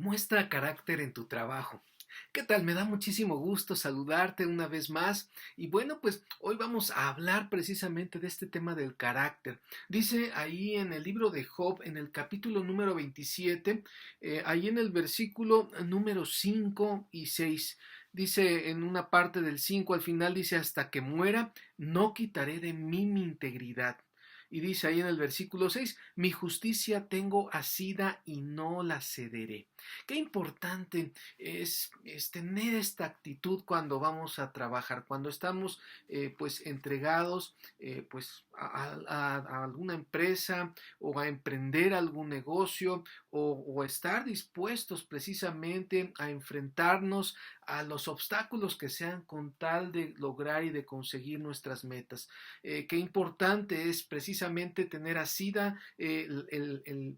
Muestra carácter en tu trabajo. ¿Qué tal? Me da muchísimo gusto saludarte una vez más. Y bueno, pues hoy vamos a hablar precisamente de este tema del carácter. Dice ahí en el libro de Job, en el capítulo número 27, ahí en el versículo número 5 y 6. Dice en una parte del 5 al final, dice, hasta que muera, no quitaré de mí mi integridad. Y dice ahí en el versículo 6, mi justicia tengo asida y no la cederé. Qué importante es tener esta actitud cuando vamos a trabajar, cuando estamos pues entregados pues a alguna empresa o a emprender algún negocio o estar dispuestos precisamente a enfrentarnos a los obstáculos que sean con tal de lograr y de conseguir nuestras metas. Qué importante es precisamente tener asida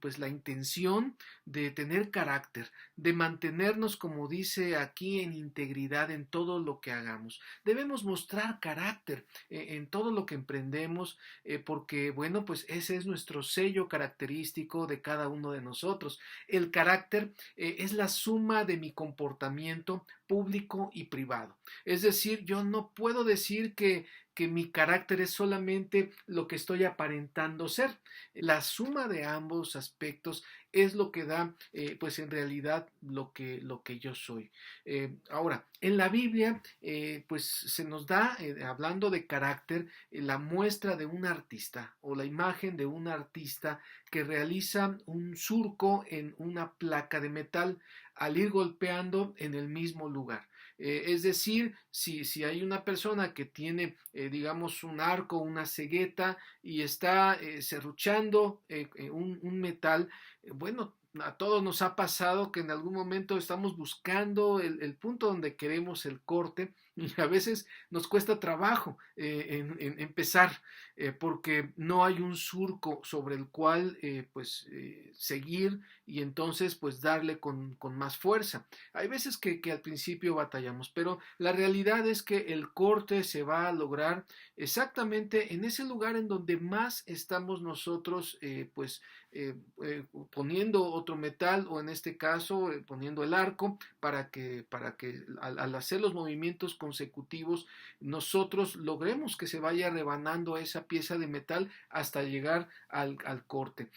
pues la intención de tener carácter, de mantenernos, como dice aquí, en integridad en todo lo que hagamos. Debemos mostrar carácter en todo lo que emprendemos, porque, bueno, pues ese es nuestro sello característico de cada uno de nosotros. El carácter es la suma de mi comportamiento público y privado. Es decir, yo no puedo decir que mi carácter es solamente lo que estoy aparentando ser. La suma de ambos aspectos es lo que da, pues en realidad, lo que yo soy. Ahora, en la Biblia, pues se nos da, hablando de carácter, la muestra de un artista o la imagen de un artista que realiza un surco en una placa de metal al ir golpeando en el mismo lugar. Es decir, si hay una persona que tiene, digamos, un arco, una cegueta y está serruchando un metal, bueno, a todos nos ha pasado que en algún momento estamos buscando el punto donde queremos el corte y a veces nos cuesta trabajo en empezar porque no hay un surco sobre el cual seguir y entonces pues darle con más fuerza. Hay veces que al principio batallamos, pero la realidad es que el corte se va a lograr exactamente en ese lugar en donde más estamos nosotros poniendo otro metal o en este caso poniendo el arco para que al hacer los movimientos consecutivos nosotros logremos que se vaya rebanando esa pieza de metal hasta llegar al corte.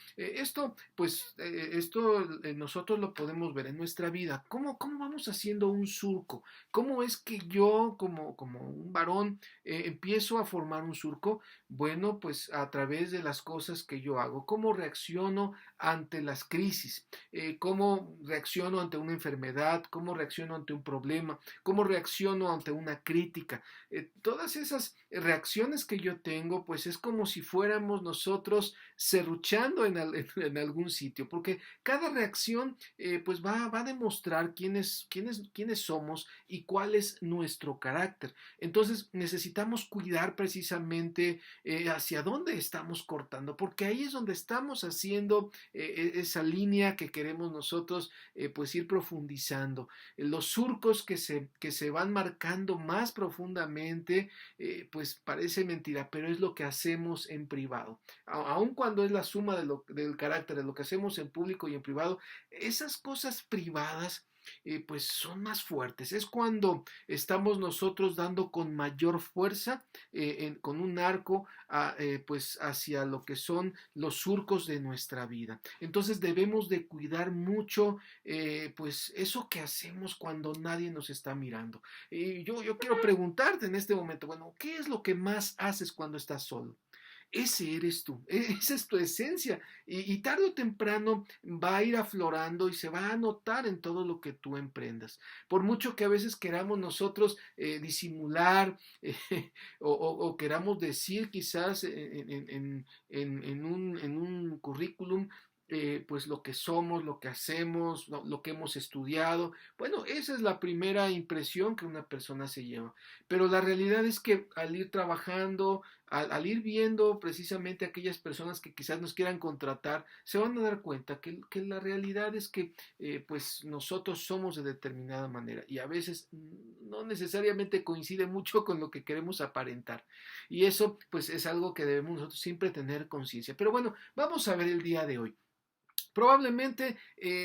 Nosotros lo podemos ver en nuestra vida. ¿Cómo vamos haciendo un surco? ¿Cómo es que yo como un varón empiezo a formar un surco? Bueno, pues a través de las cosas que yo hago. ¿Cómo reacciono ante las crisis? ¿Cómo reacciono ante una enfermedad? ¿Cómo reacciono ante un problema? ¿Cómo reacciono ante una crítica? Todas esas reacciones que yo tengo, pues es como si fuéramos nosotros serruchando en algún sitio, porque cada reacción pues va a demostrar quiénes somos y cuál es nuestro carácter. Entonces necesitamos cuidar precisamente hacia dónde estamos cortando, porque ahí es donde estamos haciendo esa línea que queremos nosotros pues ir profundizando. Los surcos que se van marcando más profundamente, pues parece mentira, pero es lo que hacemos en privado. Aun cuando es la suma del carácter de lo que hacemos en público y en privado, esas cosas privadas pues son más fuertes. Es cuando estamos nosotros dando con mayor fuerza con un arco pues hacia lo que son los surcos de nuestra vida. Entonces debemos de cuidar mucho pues eso que hacemos cuando nadie nos está mirando. Yo quiero preguntarte en este momento, bueno, ¿qué es lo que más haces cuando estás solo? Ese eres tú, esa es tu esencia y tarde o temprano va a ir aflorando y se va a notar en todo lo que tú emprendas. Por mucho que a veces queramos nosotros disimular o queramos decir quizás en un currículum, pues lo que somos, lo que hacemos, lo que hemos estudiado. Bueno, esa es la primera impresión que una persona se lleva. Pero la realidad es que al ir trabajando, al ir viendo precisamente aquellas personas que quizás nos quieran contratar, se van a dar cuenta que la realidad es que pues nosotros somos de determinada manera y a veces no necesariamente coincide mucho con lo que queremos aparentar. Y eso pues es algo que debemos nosotros siempre tener conciencia. Pero bueno, vamos a ver el día de hoy. Probablemente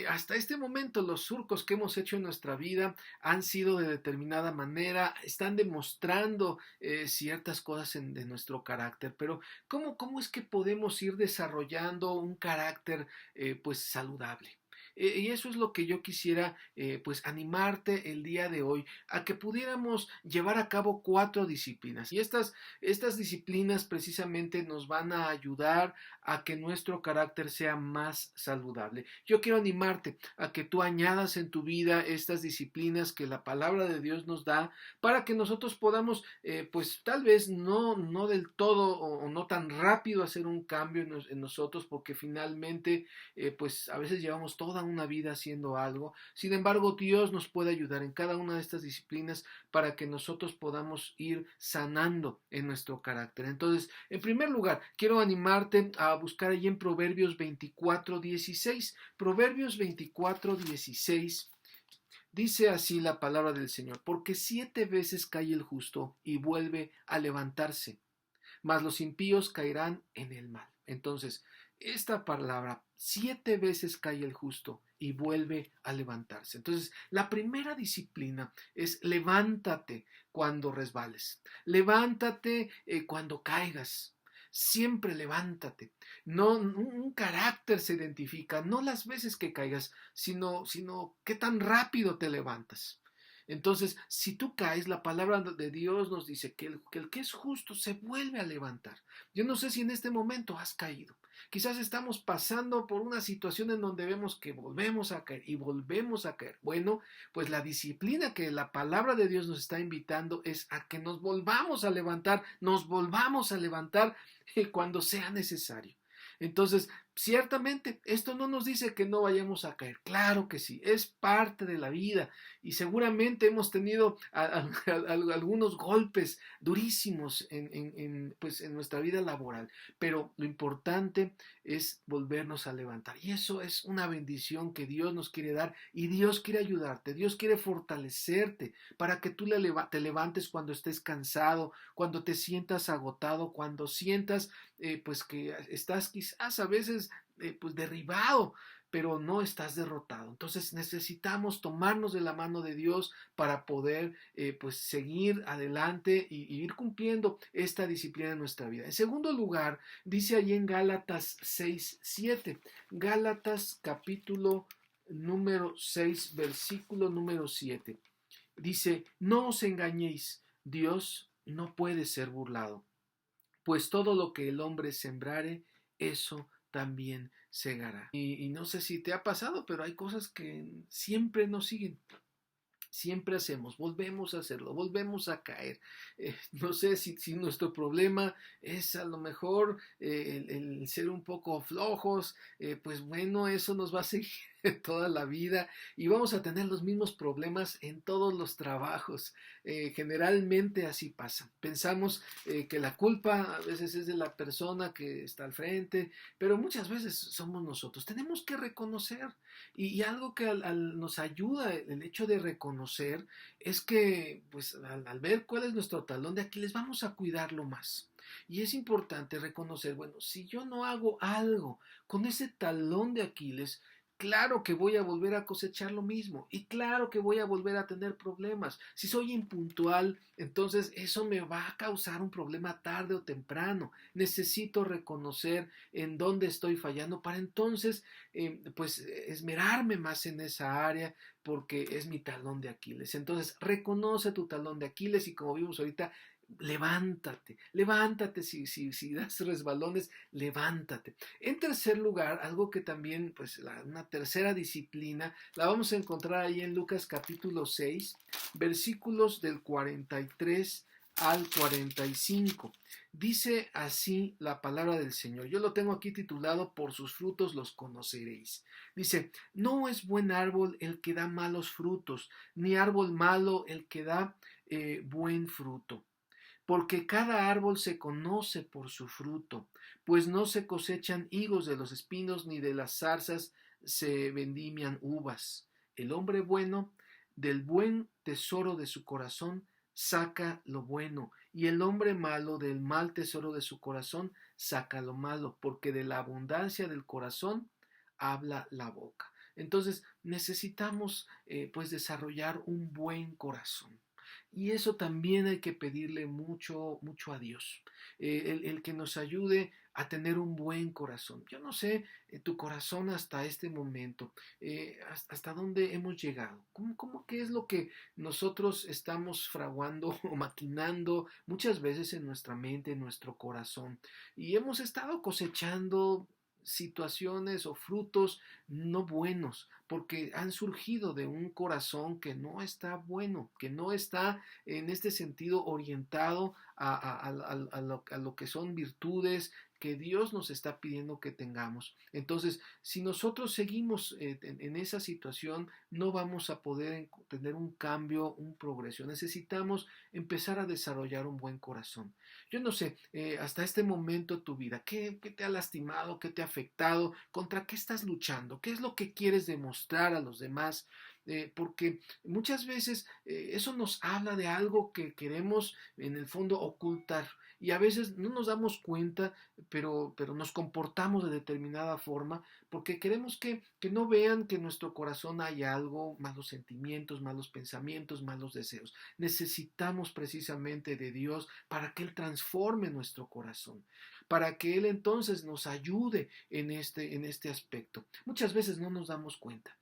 hasta este momento los surcos que hemos hecho en nuestra vida han sido de determinada manera, están demostrando ciertas cosas de nuestro carácter, pero ¿cómo es que podemos ir desarrollando un carácter pues saludable? Y eso es lo que yo quisiera pues animarte el día de hoy a que pudiéramos llevar a cabo 4 disciplinas. Y estas disciplinas precisamente nos van a ayudar a que nuestro carácter sea más saludable. Yo quiero animarte a que tú añadas en tu vida estas disciplinas que la palabra de Dios nos da para que nosotros podamos pues tal vez no del todo o no tan rápido hacer un cambio en nosotros, porque finalmente pues a veces llevamos toda una vida haciendo algo. Sin embargo, Dios nos puede ayudar en cada una de estas disciplinas para que nosotros podamos ir sanando en nuestro carácter. Entonces, en primer lugar, quiero animarte a buscar allí en Proverbios 24:16. Proverbios 24:16. Dice así la palabra del Señor: porque 7 veces cae el justo y vuelve a levantarse, mas los impíos caerán en el mal. Entonces, esta palabra, 7 veces cae el justo y vuelve a levantarse. Entonces, la primera disciplina es levántate cuando resbales, levántate cuando caigas. Siempre levántate. No, un carácter se identifica, no las veces que caigas, sino qué tan rápido te levantas. Entonces, si tú caes, la palabra de Dios nos dice que el que es justo se vuelve a levantar. Yo no sé si en este momento has caído. Quizás estamos pasando por una situación en donde vemos que volvemos a caer y volvemos a caer. Bueno, pues la disciplina que la palabra de Dios nos está invitando es a que nos volvamos a levantar, cuando sea necesario. Entonces, ciertamente, esto no nos dice que no vayamos a caer. Claro que sí, es parte de la vida y seguramente hemos tenido algunos golpes durísimos pues, en nuestra vida laboral, pero lo importante es volvernos a levantar. Y eso es una bendición que Dios nos quiere dar y Dios quiere ayudarte, Dios quiere fortalecerte para que tú te levantes cuando estés cansado, cuando te sientas agotado, cuando sientas pues que estás quizás a veces pues derribado, pero no estás derrotado. Entonces necesitamos tomarnos de la mano de Dios para poder pues seguir adelante y ir cumpliendo esta disciplina en nuestra vida. En segundo lugar, dice allí en Gálatas 6:7, Gálatas capítulo número 6, versículo número 7. Dice: no os engañéis, Dios no puede ser burlado, pues todo lo que el hombre sembrare, eso también segará. Y no sé si te ha pasado, pero hay cosas que siempre nos siguen. Siempre hacemos, volvemos a hacerlo, volvemos a caer. No sé si nuestro problema es a lo mejor el ser un poco flojos, pues bueno, eso nos va a seguir toda la vida y vamos a tener los mismos problemas en todos los trabajos. Generalmente así pasa. Pensamos que la culpa a veces es de la persona que está al frente, pero muchas veces somos nosotros. Tenemos que reconocer y algo que nos ayuda el hecho de reconocer es que pues al ver cuál es nuestro talón de Aquiles vamos a cuidarlo más. Y es importante reconocer, bueno, si yo no hago algo con ese talón de Aquiles, claro que voy a volver a cosechar lo mismo y claro que voy a volver a tener problemas. Si soy impuntual, entonces eso me va a causar un problema tarde o temprano. Necesito reconocer en dónde estoy fallando para entonces pues esmerarme más en esa área porque es mi talón de Aquiles. Entonces reconoce tu talón de Aquiles y como vimos ahorita, levántate si das resbalones, levántate. En tercer lugar, algo que también, pues una tercera disciplina, la vamos a encontrar ahí en Lucas capítulo 6, versículos del 43 al 45. Dice así la palabra del Señor. Yo lo tengo aquí titulado: por sus frutos los conoceréis. Dice: no es buen árbol el que da malos frutos, ni árbol malo el que da buen fruto. Porque cada árbol se conoce por su fruto, pues no se cosechan higos de los espinos, ni de las zarzas se vendimian uvas. El hombre bueno del buen tesoro de su corazón saca lo bueno, y el hombre malo del mal tesoro de su corazón saca lo malo, porque de la abundancia del corazón habla la boca. Entonces necesitamos pues desarrollar un buen corazón. Y eso también hay que pedirle mucho, mucho a Dios. El que nos ayude a tener un buen corazón. Yo no sé tu corazón hasta este momento, hasta dónde hemos llegado. ¿Qué es lo que nosotros estamos fraguando o maquinando muchas veces en nuestra mente, en nuestro corazón? Y hemos estado cosechando situaciones o frutos no buenos, porque han surgido de un corazón que no está bueno, que no está en este sentido orientado a lo que son virtudes que Dios nos está pidiendo que tengamos. Entonces, si nosotros seguimos en esa situación, no vamos a poder tener un cambio, un progreso. Necesitamos empezar a desarrollar un buen corazón. Yo no sé, hasta este momento tu vida, ¿qué te ha lastimado? ¿Qué te ha afectado? ¿Contra qué estás luchando? ¿Qué es lo que quieres demostrar a los demás? Porque muchas veces eso nos habla de algo que queremos en el fondo ocultar y a veces no nos damos cuenta, pero nos comportamos de determinada forma porque queremos que no vean que en nuestro corazón hay algo, malos sentimientos, malos pensamientos, malos deseos. Necesitamos precisamente de Dios para que Él transforme nuestro corazón, para que Él entonces nos ayude en este aspecto. Muchas veces no nos damos cuenta.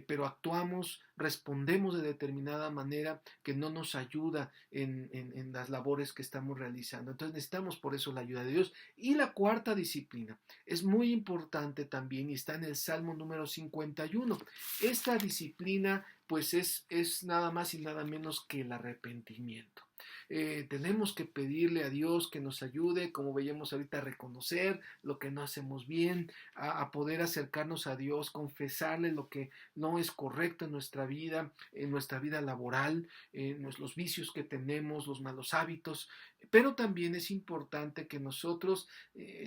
Pero actuamos, respondemos de determinada manera que no nos ayuda en las labores que estamos realizando. Entonces necesitamos por eso la ayuda de Dios. Y la cuarta disciplina es muy importante también y está en el Salmo número 51. Esta disciplina pues es nada más y nada menos que el arrepentimiento. Tenemos que pedirle a Dios que nos ayude, como veíamos ahorita, a reconocer lo que no hacemos bien, a poder acercarnos a Dios, confesarle lo que no es correcto en nuestra vida laboral, los vicios que tenemos, los malos hábitos, pero también es importante que nosotros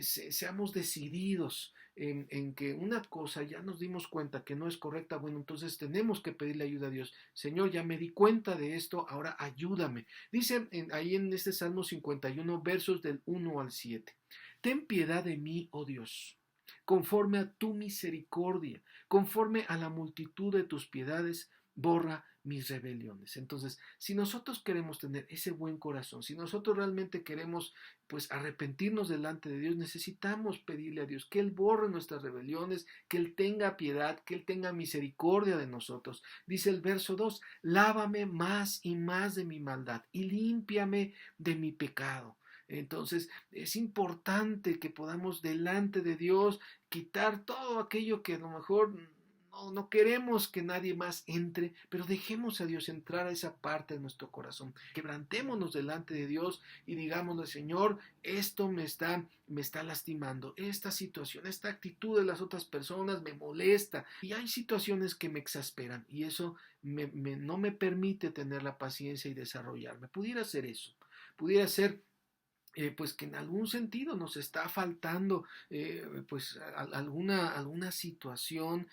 seamos decididos en que una cosa ya nos dimos cuenta que no es correcta, bueno, entonces tenemos que pedirle ayuda a Dios. Señor, ya me di cuenta de esto, ahora ayúdame. Dice ahí en este Salmo 51, versos del 1 al 7. Ten piedad de mí, oh Dios, conforme a tu misericordia, conforme a la multitud de tus piedades, borra mis rebeliones. Entonces, si nosotros queremos tener ese buen corazón, si nosotros realmente queremos pues arrepentirnos delante de Dios, necesitamos pedirle a Dios que Él borre nuestras rebeliones, que Él tenga piedad, que Él tenga misericordia de nosotros. Dice el verso 2, lávame más y más de mi maldad y límpiame de mi pecado. Entonces es importante que podamos delante de Dios quitar todo aquello que a lo mejor no queremos que nadie más entre, pero dejemos a Dios entrar a esa parte de nuestro corazón. Quebrantémonos delante de Dios y digámosle, Señor, esto me está lastimando, esta situación, esta actitud de las otras personas me molesta y hay situaciones que me exasperan y eso no me permite tener la paciencia y desarrollarme. Pudiera ser eso, pudiera ser pues que en algún sentido nos está faltando pues alguna situación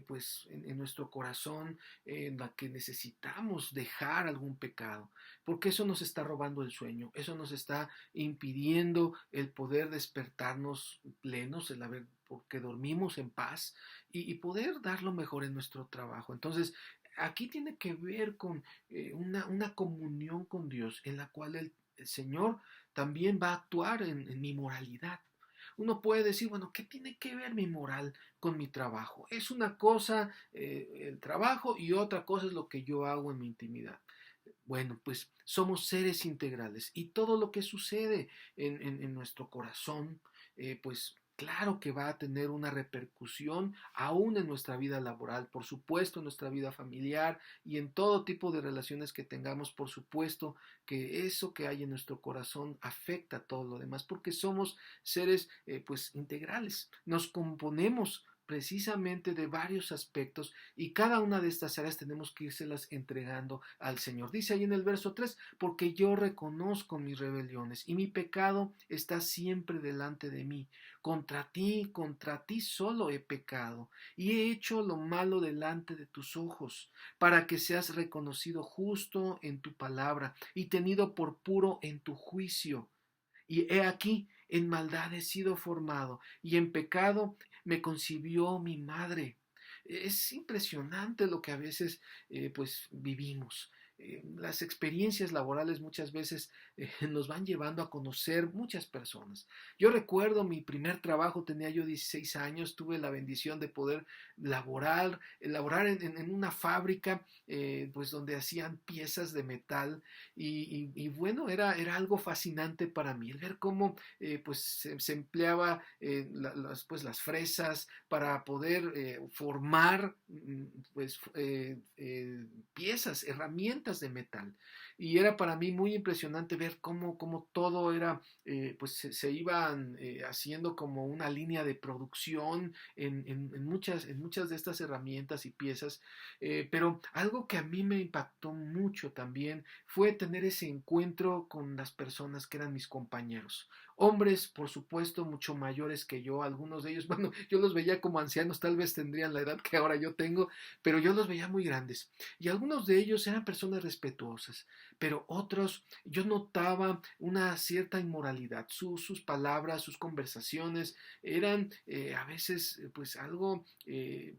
pues en nuestro corazón en la que necesitamos dejar algún pecado, porque eso nos está robando el sueño, eso nos está impidiendo el poder despertarnos plenos, el haber porque dormimos en paz y poder dar lo mejor en nuestro trabajo. Entonces, aquí tiene que ver con una comunión con Dios en la cual el Señor también va a actuar en mi moralidad. Uno puede decir, bueno, ¿qué tiene que ver mi moral con mi trabajo? Es una cosa el trabajo y otra cosa es lo que yo hago en mi intimidad. Bueno, pues somos seres integrales y todo lo que sucede en nuestro corazón, pues claro que va a tener una repercusión aún en nuestra vida laboral, por supuesto en nuestra vida familiar y en todo tipo de relaciones que tengamos, por supuesto que eso que hay en nuestro corazón afecta a todo lo demás, porque somos seres pues integrales, nos componemos precisamente de varios aspectos y cada una de estas áreas tenemos que írselas entregando al Señor. Dice ahí en el verso 3, porque yo reconozco mis rebeliones y mi pecado está siempre delante de mí. Contra ti solo he pecado y he hecho lo malo delante de tus ojos, para que seas reconocido justo en tu palabra y tenido por puro en tu juicio. Y he aquí, en maldad he sido formado, y en pecado me concibió mi madre. Es impresionante lo que a veces pues vivimos. Las experiencias laborales muchas veces nos van llevando a conocer muchas personas. Yo recuerdo mi primer trabajo, tenía yo 16 años, tuve la bendición de poder laborar en una fábrica pues donde hacían piezas de metal y bueno, era algo fascinante para mí, el ver cómo pues se empleaba pues, las fresas para poder formar pues piezas, herramientas de metal. Y era para mí muy impresionante ver cómo todo era, pues se iban haciendo como una línea de producción en muchas de estas herramientas y piezas. Pero algo que a mí me impactó mucho también fue tener ese encuentro con las personas que eran mis compañeros. Hombres, por supuesto, mucho mayores que yo, algunos de ellos, bueno, yo los veía como ancianos, tal vez tendrían la edad que ahora yo tengo, pero yo los veía muy grandes. Y algunos de ellos eran personas respetuosas, pero otros yo notaba una cierta inmoralidad. Sus palabras, sus conversaciones eran a veces pues algo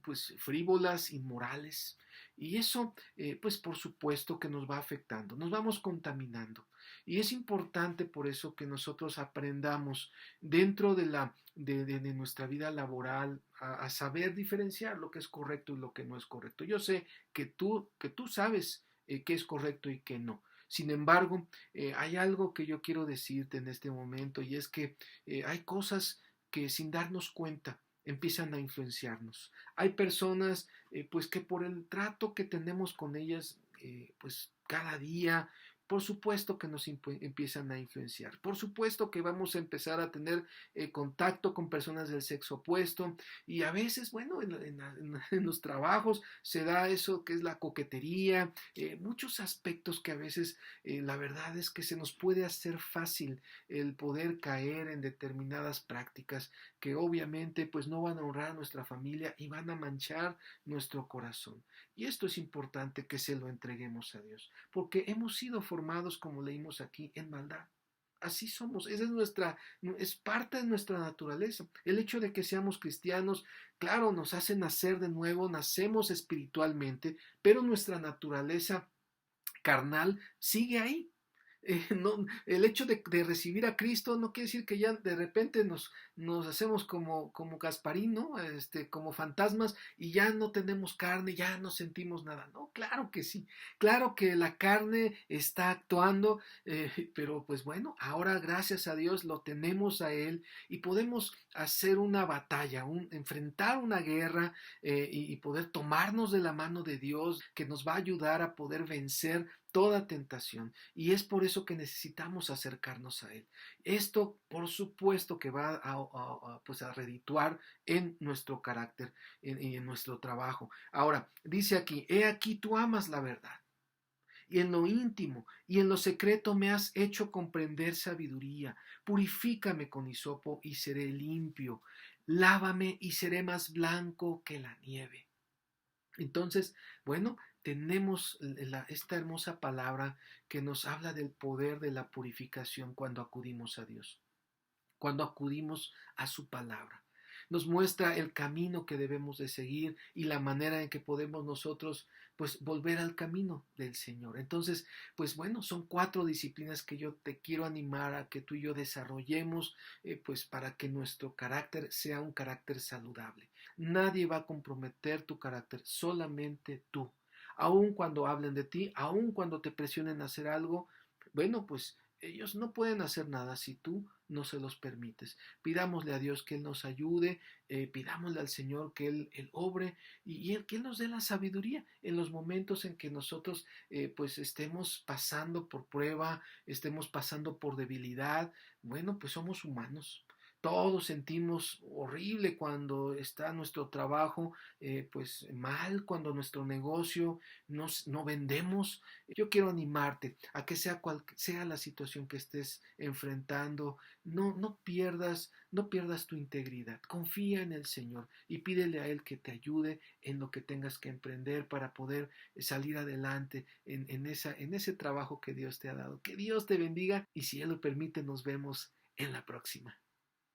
pues frívolas, inmorales. Y eso pues por supuesto que nos va afectando, nos vamos contaminando. Y es importante por eso que nosotros aprendamos dentro de nuestra vida laboral a saber diferenciar lo que es correcto y lo que no es correcto. Yo sé que tú sabes qué es correcto y qué no. Sin embargo, hay algo que yo quiero decirte en este momento y es que hay cosas que sin darnos cuenta empiezan a influenciarnos. Hay personas pues que por el trato que tenemos con ellas pues cada día por supuesto que nos empiezan a influenciar. Por supuesto que vamos a empezar a tener contacto con personas del sexo opuesto y a veces, bueno, en los trabajos se da eso que es la coquetería, muchos aspectos que a veces la verdad es que se nos puede hacer fácil el poder caer en determinadas prácticas que obviamente pues no van a honrar a nuestra familia y van a manchar nuestro corazón. Y esto es importante que se lo entreguemos a Dios, porque hemos sido formados, como leímos aquí, en maldad. Así somos, esa es parte de nuestra naturaleza. El hecho de que seamos cristianos, claro, nos hace nacer de nuevo, nacemos espiritualmente, pero nuestra naturaleza carnal sigue ahí. No, el hecho de recibir a Cristo no quiere decir que ya de repente nos hacemos como Gasparín, ¿no? Como fantasmas y ya no tenemos carne, ya no sentimos nada. No, claro que sí, claro que la carne está actuando, pero pues bueno, ahora gracias a Dios lo tenemos a Él y podemos hacer una batalla, enfrentar una guerra y poder tomarnos de la mano de Dios que nos va a ayudar a poder vencer toda tentación y es por eso que necesitamos acercarnos a Él. Esto, por supuesto, que va pues a redituar en nuestro carácter y en nuestro trabajo. Ahora, dice aquí, he aquí tú amas la verdad. Y en lo íntimo y en lo secreto me has hecho comprender sabiduría. Purifícame con hisopo y seré limpio. Lávame y seré más blanco que la nieve. Entonces, bueno, tenemos esta hermosa palabra que nos habla del poder de la purificación cuando acudimos a Dios, cuando acudimos a su palabra. Nos muestra el camino que debemos de seguir y la manera en que podemos nosotros pues volver al camino del Señor. Entonces, pues bueno, son 4 disciplinas que yo te quiero animar a que tú y yo desarrollemos pues para que nuestro carácter sea un carácter saludable. Nadie va a comprometer tu carácter, solamente tú. Aun cuando hablen de ti, aun cuando te presionen a hacer algo, bueno, pues ellos no pueden hacer nada si tú no se los permites. Pidámosle a Dios que Él nos ayude, pidámosle al Señor que Él obre que Él nos dé la sabiduría en los momentos en que nosotros pues estemos pasando por prueba, estemos pasando por debilidad. Bueno, pues somos humanos. Todos sentimos horrible cuando está nuestro trabajo pues mal, cuando nuestro negocio no vendemos. Yo quiero animarte a que sea cual sea la situación que estés enfrentando, no pierdas tu integridad. Confía en el Señor y pídele a Él que te ayude en lo que tengas que emprender para poder salir adelante en ese trabajo que Dios te ha dado. Que Dios te bendiga y si Él lo permite nos vemos en la próxima.